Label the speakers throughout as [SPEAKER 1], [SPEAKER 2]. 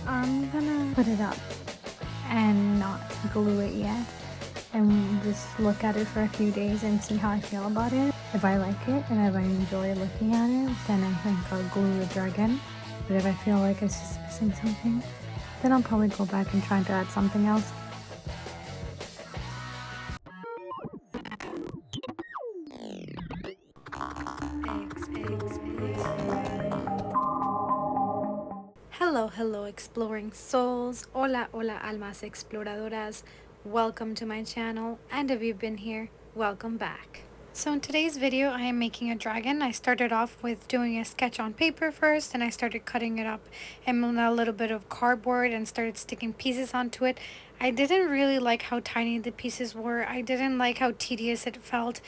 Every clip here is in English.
[SPEAKER 1] I'm gonna put it up and not glue it yet and just look at it for a few days and see how I feel about it. If I like it and if I enjoy looking at it, then I think I'll glue the dragon. But if I feel like it's just missing something, then I'll probably go back and try to add something else.
[SPEAKER 2] Hello, exploring souls. Hola, hola, almas exploradoras. Welcome to my channel, and if you've been here, welcome back. So in today's video, I am making a dragon. I started off with doing a sketch on paper first, and I started cutting it up in a little bit of cardboard and started sticking pieces onto it. I didn't really like how tiny the pieces were. I didn't like how tedious it felt.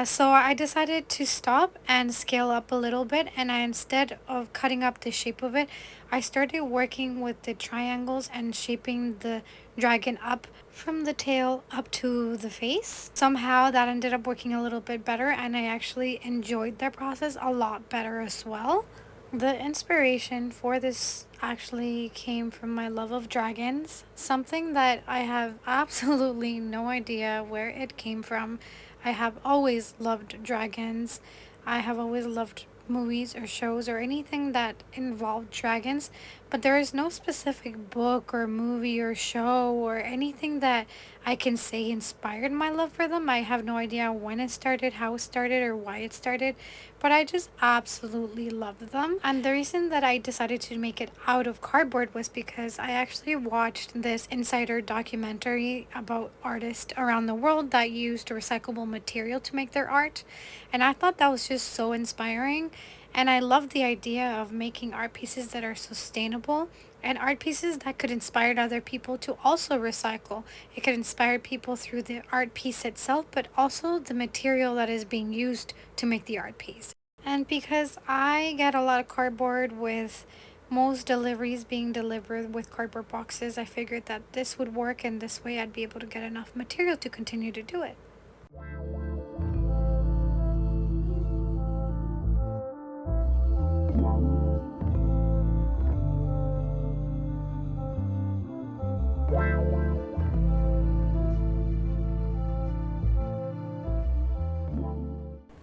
[SPEAKER 2] So I decided to stop and scale up a little bit, and instead of cutting up the shape of it, I started working with the triangles and shaping the dragon up from the tail up to the face. Somehow that ended up working a little bit better, and I actually enjoyed that process a lot better as well. The inspiration for this actually came from my love of dragons, something that I have absolutely no idea where it came from. I have always loved dragons. I have always loved movies or shows or anything that involved dragons, but there is no specific book or movie or show or anything that I can say inspired my love for them. I have no idea when it started, how it started, or why it started, but I just absolutely love them. And the reason that I decided to make it out of cardboard was because I actually watched this insider documentary about artists around the world that used recyclable material to make their art, and I thought that was just so inspiring. And I love the idea of making art pieces that are sustainable and art pieces that could inspire other people to also recycle. It could inspire people through the art piece itself, but also the material that is being used to make the art piece. And because I get a lot of cardboard with most deliveries being delivered with cardboard boxes, I figured that this would work, and this way I'd be able to get enough material to continue to do it.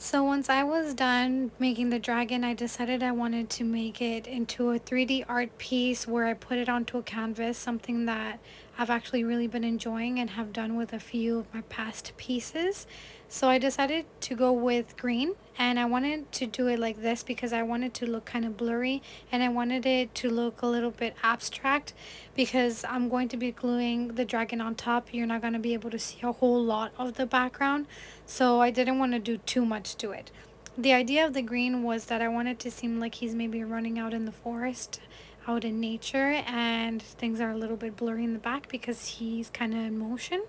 [SPEAKER 2] So once I was done making the dragon, I decided I wanted to make it into a 3D art piece where I put it onto a canvas, something that I've actually really been enjoying and have done with a few of my past pieces. So I decided to go with green, and I wanted to do it like this because I wanted to look kind of blurry, and I wanted it to look a little bit abstract because I'm going to be gluing the dragon on top. You're not going to be able to see a whole lot of the background, so I didn't want to do too much to it. The idea of the green was that I wanted to seem like he's maybe running out in the forest, out in nature, and things are a little bit blurry in the back because he's kind of in motion.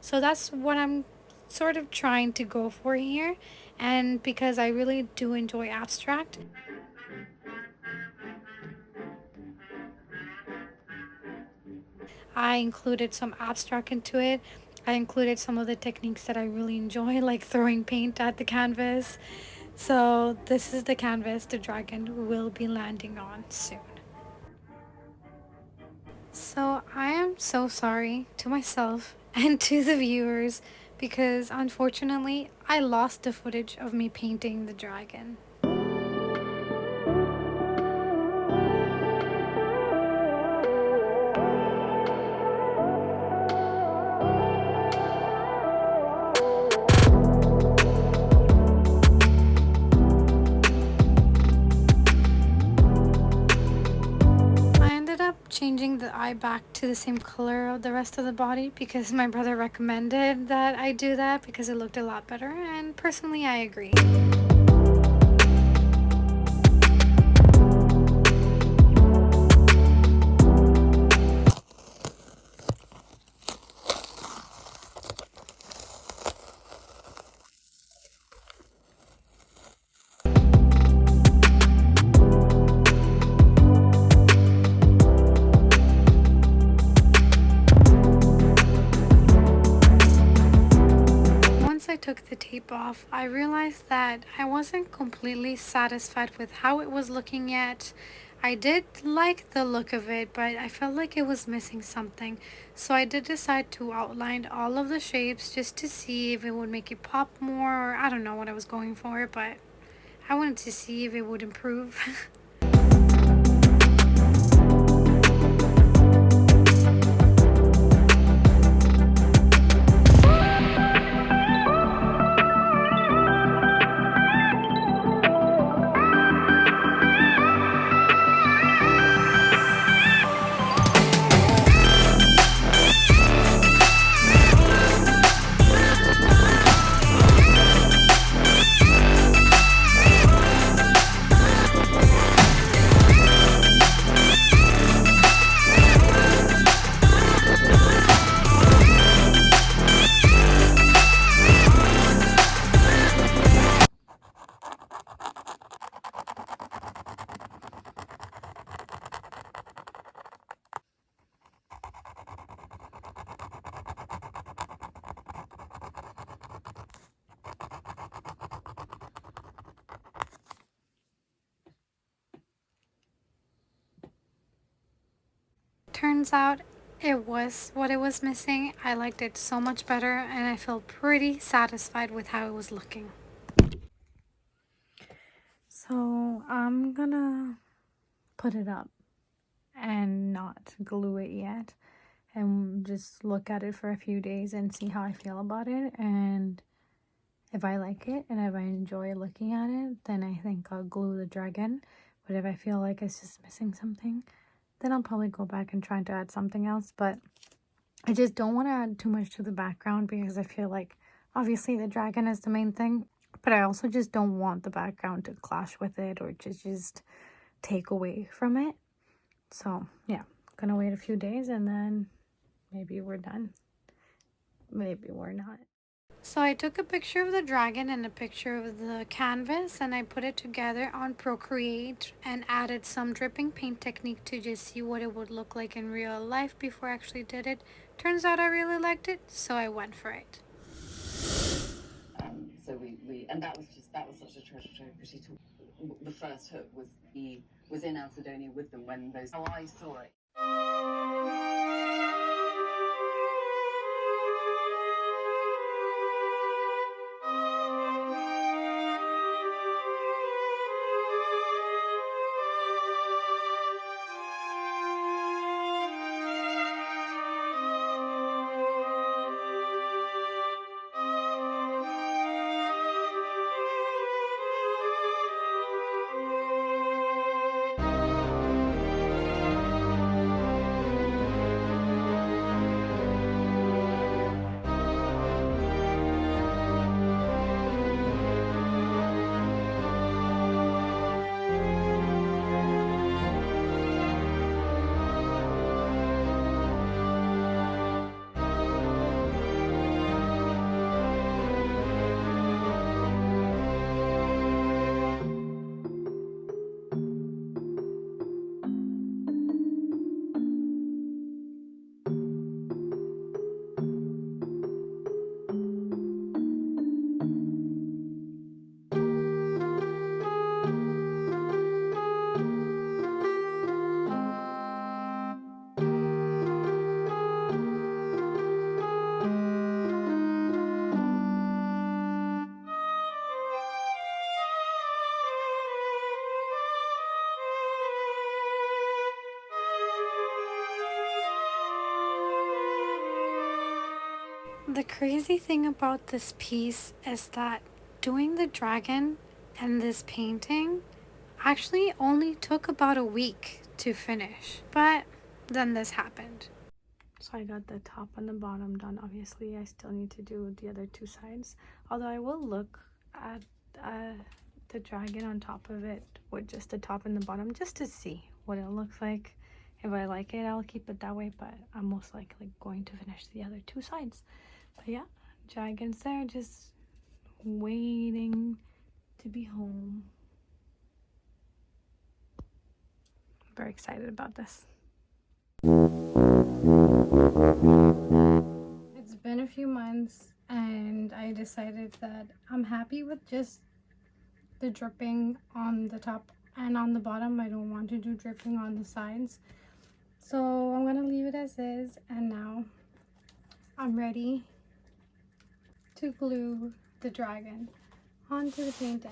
[SPEAKER 2] So that's what I'm sort of trying to go for here, and because I really do enjoy abstract, I included some abstract into it. I included some of the techniques that I really enjoy, like throwing paint at the canvas. So this is the canvas the dragon will be landing on soon. So I am so sorry to myself and to the viewers because unfortunately I lost the footage of me painting the dragon. Changing the eye back to the same color of the rest of the body because my brother recommended that I do that because it looked a lot better, and personally I agree. I took the tape off, off, I realized that I wasn't completely satisfied with how it was looking yet. I did like the look of it, but I felt like it was missing something. So I did decide to outline all of the shapes just to see if it would make it pop more, or I don't know what I was going for, but I wanted to see if it would improve. Turns out it was what it was missing. I liked it so much better and I felt pretty satisfied with how it was looking.
[SPEAKER 1] So I'm gonna put it up and not glue it yet, and just look at it for a few days and see how I feel about it. And if I like it and if I enjoy looking at it, then I think I'll glue the dragon. But if I feel like it's just missing something, then I'll probably go back and try to add something else. But I just don't want to add too much to the background, because I feel like obviously the dragon is the main thing, but I also just don't want the background to clash with it or to just take away from it. So yeah, gonna wait a few days and then maybe we're done. Maybe we're not.
[SPEAKER 2] So I took a picture of the dragon and a picture of the canvas and I put it together on Procreate and added some dripping paint technique to just see what it would look like in real life before I actually did it. Turns out I really liked it, so I went for it.
[SPEAKER 3] So we and that was such a treasure trove, because she took the first hook was in Alcedonia with them when those, how I saw it.
[SPEAKER 2] The crazy thing about this piece is that doing the dragon and this painting actually only took about a week to finish. But then this happened.
[SPEAKER 1] So I got the top and the bottom done. Obviously I still need to do the other two sides, although I will look at the dragon on top of it with just the top and the bottom, just to see what it looks like. If I like it, I'll keep it that way, but I'm most likely going to finish the other two sides. But yeah, dragon's there, just waiting to be home. I'm very excited about this. It's been a few months and I I decided that I'm happy with just the dripping on the top and on the bottom. I don't want to do dripping on the sides. So I'm gonna leave it as is, and now I'm ready to glue the dragon onto the painting.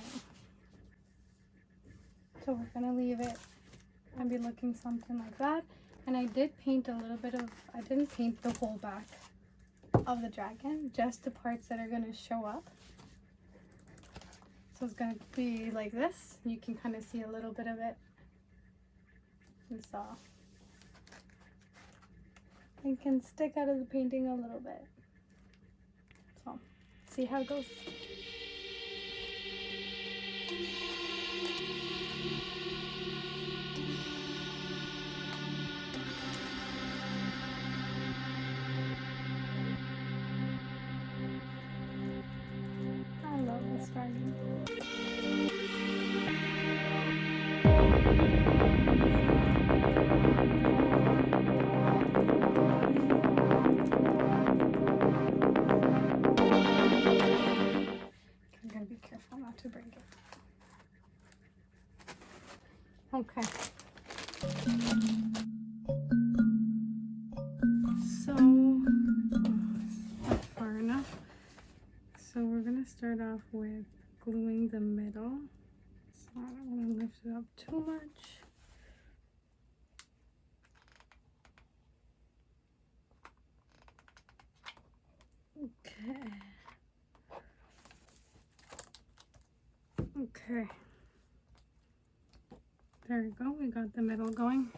[SPEAKER 1] So we're gonna leave it and be looking something like that. And I did paint a little bit of, I didn't paint the whole back of the dragon, just the parts that are gonna show up. So it's gonna be like this. You can kind of see a little bit of it. And so it can stick out of the painting a little bit. So see how it goes. I love this dragon. I'm gonna be careful not to break it. Okay. So, not far enough. So we're gonna start off with gluing the middle. So I don't want to lift it up too much. Okay. Okay. There we go. We got the middle going.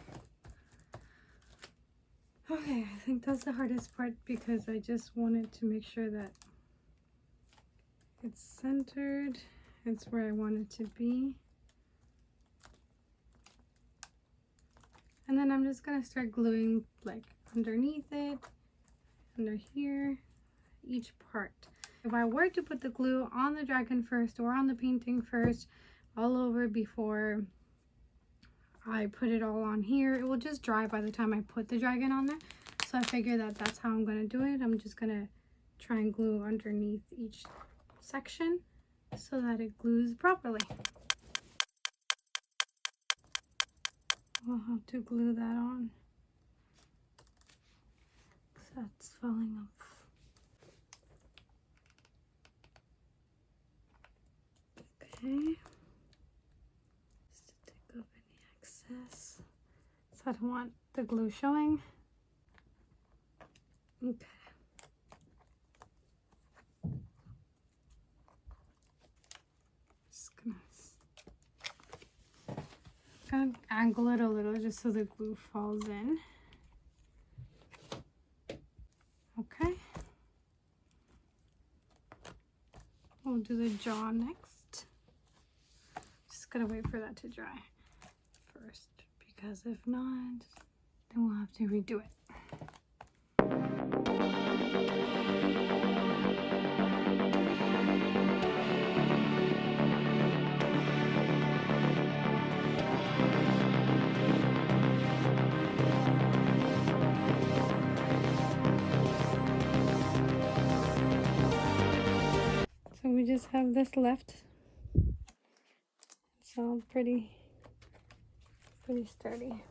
[SPEAKER 1] Okay, I think that's the hardest part because I just wanted to make sure that it's centered. It's where I want it to be. And then I'm just gonna start gluing like underneath it, under here, each part. If I were to put the glue on the dragon first or on the painting first, all over before I put it all on here, it will just dry by the time I put the dragon on there. So I figure that that's how I'm gonna do it. I'm just gonna try and glue underneath each section so that it glues properly. We'll have to glue that on. That's falling off. Okay. Just to take off any excess. So I don't want the glue showing. Okay. Just gonna angle it a little just so the glue falls in. Okay. We'll do the jaw next. Just gotta wait for that to dry first, because if not, then we'll have to redo it. So we just have this left. It's all pretty sturdy.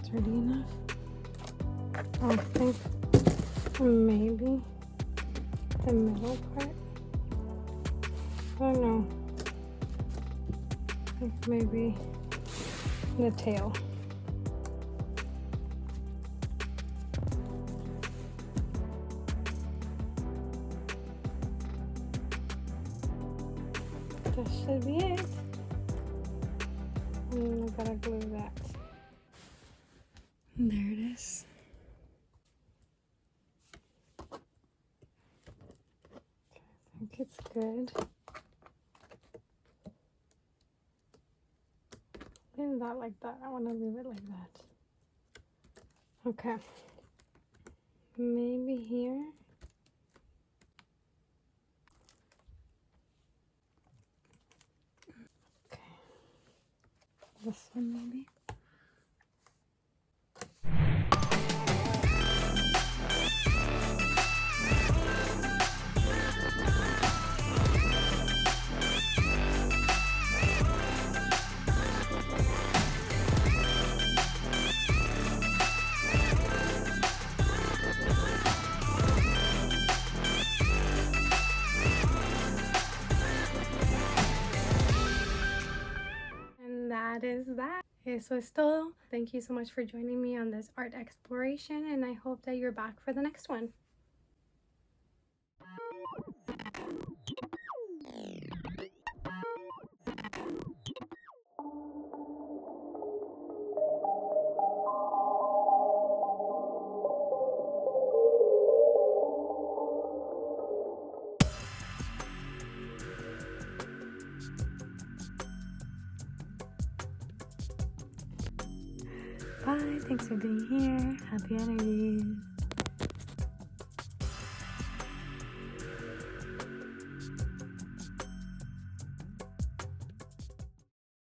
[SPEAKER 1] Sturdy enough. I think maybe the middle part. I don't know. I think maybe the tail. That should be it. And I gotta glue that. And there it is. I think it's good. Leave that like that. I want to leave it like that. Okay. Maybe here. This one maybe. That is that. Eso es todo. Thank you so much for joining me on this art exploration, and I hope that you're back for the next one. Bye. Thanks for being here. Happy energies.